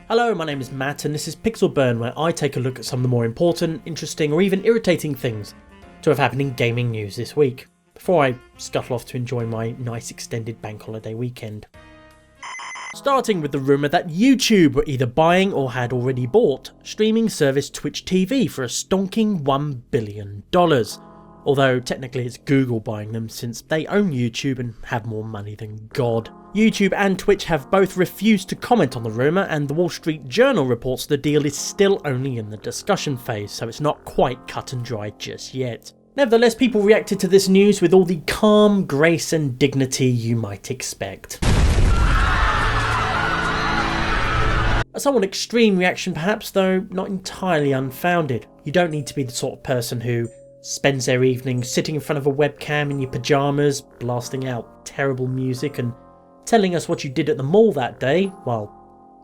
Hello, my name is Matt and this is Pixel Burn, where I take a look at some of the more important, interesting or even irritating things to have happened in gaming news this week, before I scuttle off to enjoy my nice extended bank holiday weekend. Starting with the rumour that YouTube were either buying or had already bought streaming service Twitch TV for a stonking $1 billion. Although technically it's Google buying them since they own YouTube and have more money than God. YouTube and Twitch have both refused to comment on the rumour, and the Wall Street Journal reports the deal is still only in the discussion phase, so it's not quite cut and dry just yet. Nevertheless, people reacted to this news with all the calm, grace and dignity you might expect. A somewhat extreme reaction perhaps, though not entirely unfounded. You don't need to be the sort of person who spends their evening sitting in front of a webcam in your pyjamas, blasting out terrible music and telling us what you did at the mall that day, while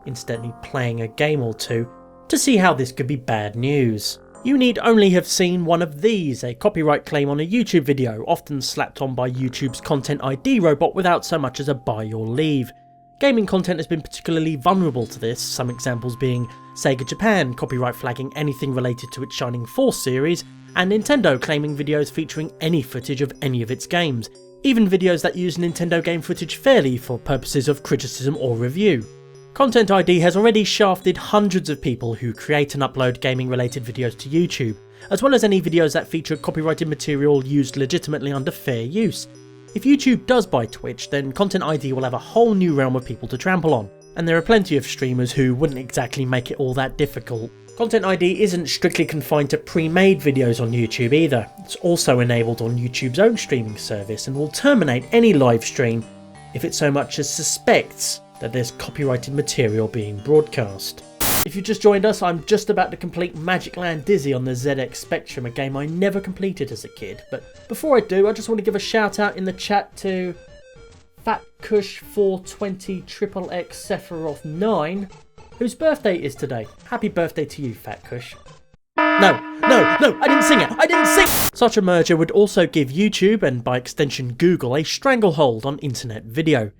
incidentally playing a game or two, to see how this could be bad news. You need only have seen one of these, a copyright claim on a YouTube video, often slapped on by YouTube's Content ID robot without so much as a by your leave. Gaming content has been particularly vulnerable to this, some examples being Sega Japan copyright flagging anything related to its Shining Force series, and Nintendo claiming videos featuring any footage of any of its games, even videos that use Nintendo game footage fairly for purposes of criticism or review. Content ID has already shafted hundreds of people who create and upload gaming related videos to YouTube, as well as any videos that feature copyrighted material used legitimately under fair use. If YouTube does buy Twitch, then Content ID will have a whole new realm of people to trample on, and there are plenty of streamers who wouldn't exactly make it all that difficult. Content ID isn't strictly confined to pre-made videos on YouTube either. It's also enabled on YouTube's own streaming service and will terminate any live stream if it so much as suspects that there's copyrighted material being broadcast. If you've just joined us, I'm just about to complete Magic Land Dizzy on the ZX Spectrum, a game I never completed as a kid. But before I do, I just want to give a shout out in the chat to FatKush420XXX Sephiroth 9, whose birthday is today. Happy birthday to you, Fat Kush. No, I didn't sing it! I didn't sing! Such a merger would also give YouTube, and by extension Google, a stranglehold on internet video.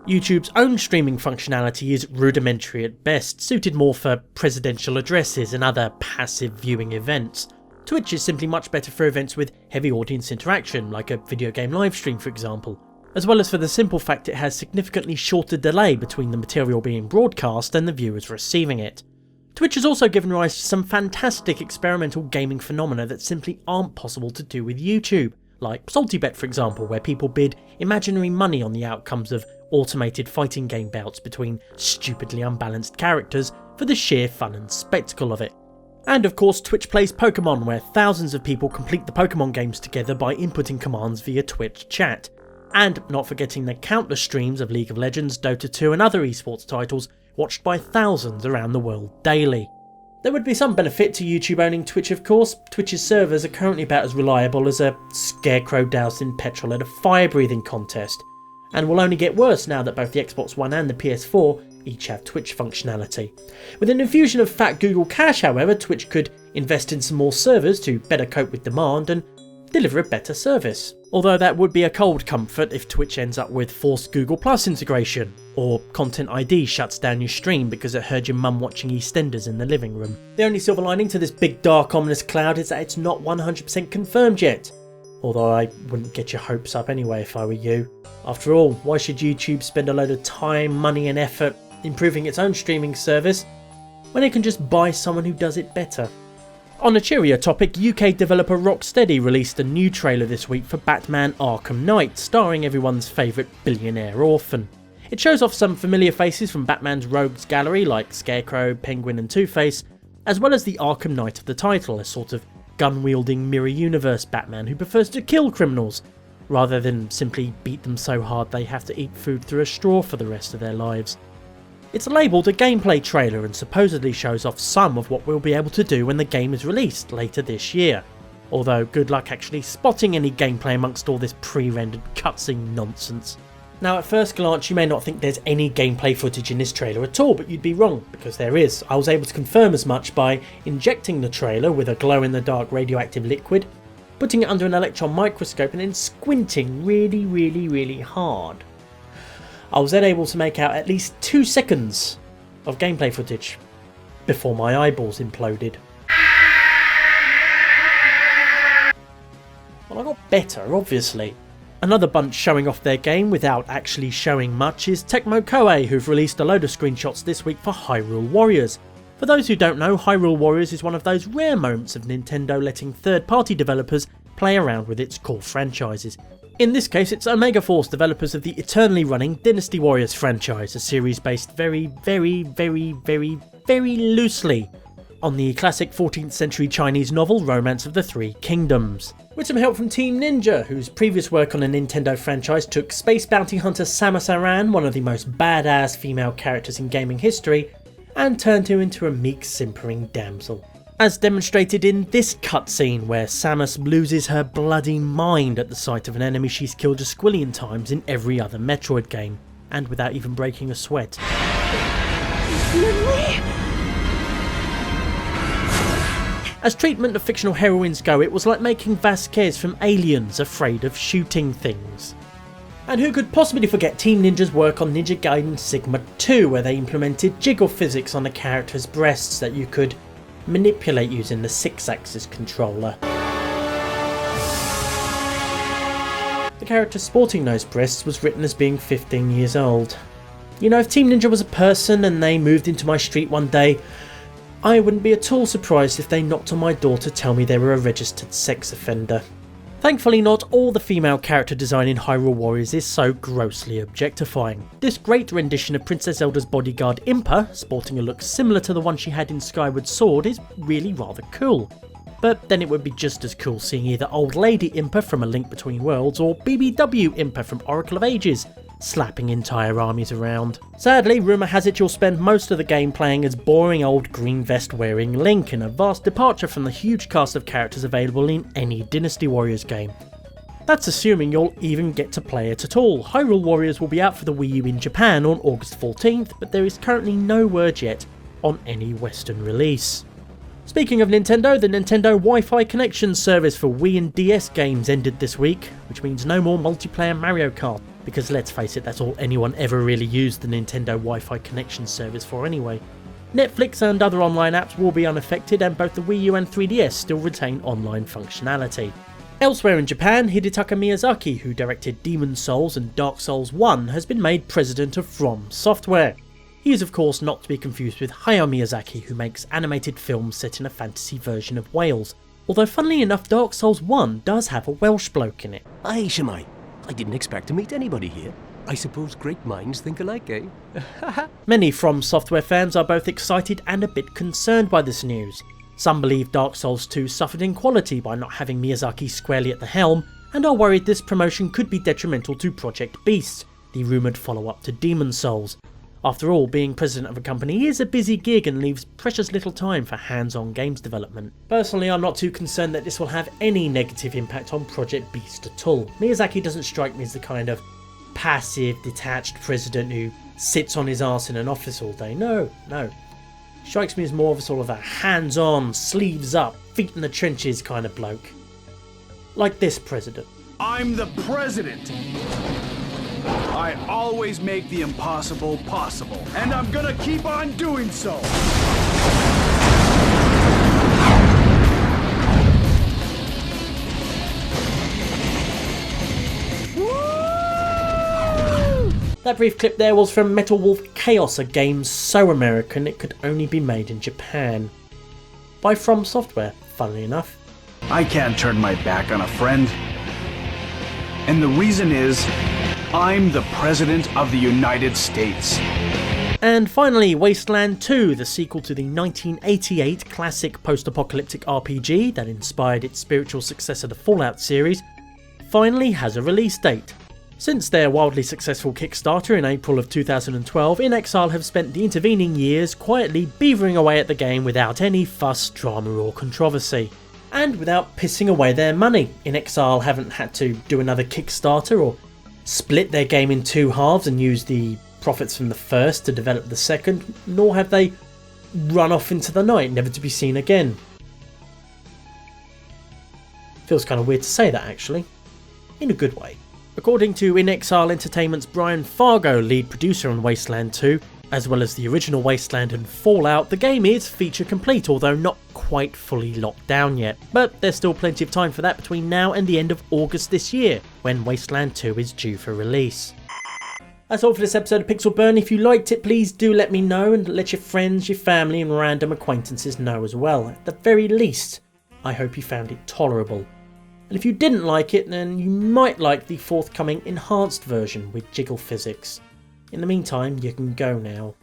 YouTube's own streaming functionality is rudimentary at best, suited more for presidential addresses and other passive viewing events. Twitch is simply much better for events with heavy audience interaction, like a video game livestream for example, as well as for the simple fact it has significantly shorter delay between the material being broadcast and the viewers receiving it. Twitch has also given rise to some fantastic experimental gaming phenomena that simply aren't possible to do with YouTube, like Salty Bet for example, where people bid imaginary money on the outcomes of automated fighting game bouts between stupidly unbalanced characters for the sheer fun and spectacle of it. And of course Twitch Plays Pokemon, where thousands of people complete the Pokemon games together by inputting commands via Twitch chat. And not forgetting the countless streams of League of Legends, Dota 2 and other esports titles watched by thousands around the world daily. There would be some benefit to YouTube owning Twitch of course. Twitch's servers are currently about as reliable as a scarecrow doused in petrol at a fire breathing contest, and will only get worse now that both the Xbox One and the PS4 each have Twitch functionality. With an infusion of fat Google cash however, Twitch could invest in some more servers to better cope with demand and deliver a better service. Although that would be a cold comfort if Twitch ends up with forced Google Plus integration, or Content ID shuts down your stream because it heard your mum watching EastEnders in the living room. The only silver lining to this big dark ominous cloud is that it's not 100% confirmed yet, although I wouldn't get your hopes up anyway if I were you. After all, why should YouTube spend a load of time, money and effort improving its own streaming service when it can just buy someone who does it better? On a cheerier topic, UK developer Rocksteady released a new trailer this week for Batman Arkham Knight, starring everyone's favourite billionaire orphan. It shows off some familiar faces from Batman's rogues gallery like Scarecrow, Penguin and Two-Face, as well as the Arkham Knight of the title, a sort of gun-wielding mirror universe Batman who prefers to kill criminals, rather than simply beat them so hard they have to eat food through a straw for the rest of their lives. It's labelled a gameplay trailer and supposedly shows off some of what we'll be able to do when the game is released later this year, although good luck actually spotting any gameplay amongst all this pre-rendered cutscene nonsense. Now at first glance you may not think there's any gameplay footage in this trailer at all, but you'd be wrong, because there is. I was able to confirm as much by injecting the trailer with a glow-in-the-dark radioactive liquid, putting it under an electron microscope and then squinting really hard. I was then able to make out at least 2 seconds of gameplay footage before my eyeballs imploded. Well, I got better, obviously. Another bunch showing off their game without actually showing much is Tecmo Koei, who've released a load of screenshots this week for Hyrule Warriors. For those who don't know, Hyrule Warriors is one of those rare moments of Nintendo letting third-party developers play around with its core franchises. In this case, it's Omega Force, developers of the eternally running Dynasty Warriors franchise, a series based very loosely on the classic 14th century Chinese novel Romance of the Three Kingdoms. With some help from Team Ninja, whose previous work on a Nintendo franchise took space bounty hunter Samus Aran, one of the most badass female characters in gaming history, and turned her into a meek, simpering damsel. As demonstrated in this cutscene, where Samus loses her bloody mind at the sight of an enemy she's killed a squillion times in every other Metroid game, and without even breaking a sweat. As treatment of fictional heroines go, it was like making Vasquez from Aliens afraid of shooting things. And who could possibly forget Team Ninja's work on Ninja Gaiden Sigma 2, where they implemented jiggle physics on the character's breasts that you could manipulate using the 6-axis controller. The character sporting those breasts was written as being 15 years old. You know, if Team Ninja was a person and they moved into my street one day, I wouldn't be at all surprised if they knocked on my door to tell me they were a registered sex offender. Thankfully, not all the female character design in Hyrule Warriors is so grossly objectifying. This great rendition of Princess Zelda's bodyguard Impa, sporting a look similar to the one she had in Skyward Sword, is really rather cool. But then it would be just as cool seeing either Old Lady Impa from A Link Between Worlds or BBW Impa from Oracle of Ages, slapping entire armies around. Sadly, rumour has it you'll spend most of the game playing as boring old green vest wearing Link, in a vast departure from the huge cast of characters available in any Dynasty Warriors game. That's assuming you'll even get to play it at all. Hyrule Warriors will be out for the Wii U in Japan on August 14th, but there is currently no word yet on any Western release. Speaking of Nintendo, the Nintendo Wi-Fi connection service for Wii and DS games ended this week, which means no more multiplayer Mario Kart, because let's face it, that's all anyone ever really used the Nintendo Wi-Fi connection service for anyway. Netflix and other online apps will be unaffected, and both the Wii U and 3DS still retain online functionality. Elsewhere in Japan, Hidetaka Miyazaki, who directed Demon's Souls and Dark Souls 1, has been made president of From Software. He is of course not to be confused with Hayao Miyazaki, who makes animated films set in a fantasy version of Wales. Although funnily enough, Dark Souls 1 does have a Welsh bloke in it. Aye, Shemai. I didn't expect to meet anybody here. I suppose great minds think alike, eh? Many From Software fans are both excited and a bit concerned by this news. Some believe Dark Souls 2 suffered in quality by not having Miyazaki squarely at the helm, and are worried this promotion could be detrimental to Project Beast, the rumoured follow-up to Demon's Souls. After all, being president of a company is a busy gig and leaves precious little time for hands-on games development. Personally, I'm not too concerned that this will have any negative impact on Project Beast at all. Miyazaki doesn't strike me as the kind of passive, detached president who sits on his arse in an office all day. No. He strikes me as more of a sort of a hands-on, sleeves up, feet in the trenches kind of bloke. Like this president. I'm the president! I always make the impossible possible, and I'm gonna keep on doing so! That brief clip there was from Metal Wolf Chaos, a game so American it could only be made in Japan. By From Software, funnily enough. I can't turn my back on a friend. And the reason is, I'm the President of the United States. And finally, Wasteland 2, the sequel to the 1988 classic post-apocalyptic RPG that inspired its spiritual successor, the Fallout series, finally has a release date. Since their wildly successful Kickstarter in April of 2012, inXile have spent the intervening years quietly beavering away at the game without any fuss, drama or controversy. And without pissing away their money. inXile haven't had to do another Kickstarter or split their game in two halves and use the profits from the first to develop the second, nor have they run off into the night, never to be seen again. Feels kind of weird to say that actually, in a good way. According to inXile Entertainment's Brian Fargo, lead producer on Wasteland 2, As well as the original Wasteland and Fallout, the game is feature complete, although not quite fully locked down yet. But there's still plenty of time for that between now and the end of August this year, when Wasteland 2 is due for release. That's all for this episode of Pixel Burn. If you liked it, please do let me know, and let your friends, your family and random acquaintances know as well. At the very least, I hope you found it tolerable. And if you didn't like it, then you might like the forthcoming enhanced version with jiggle physics. In the meantime, you can go now.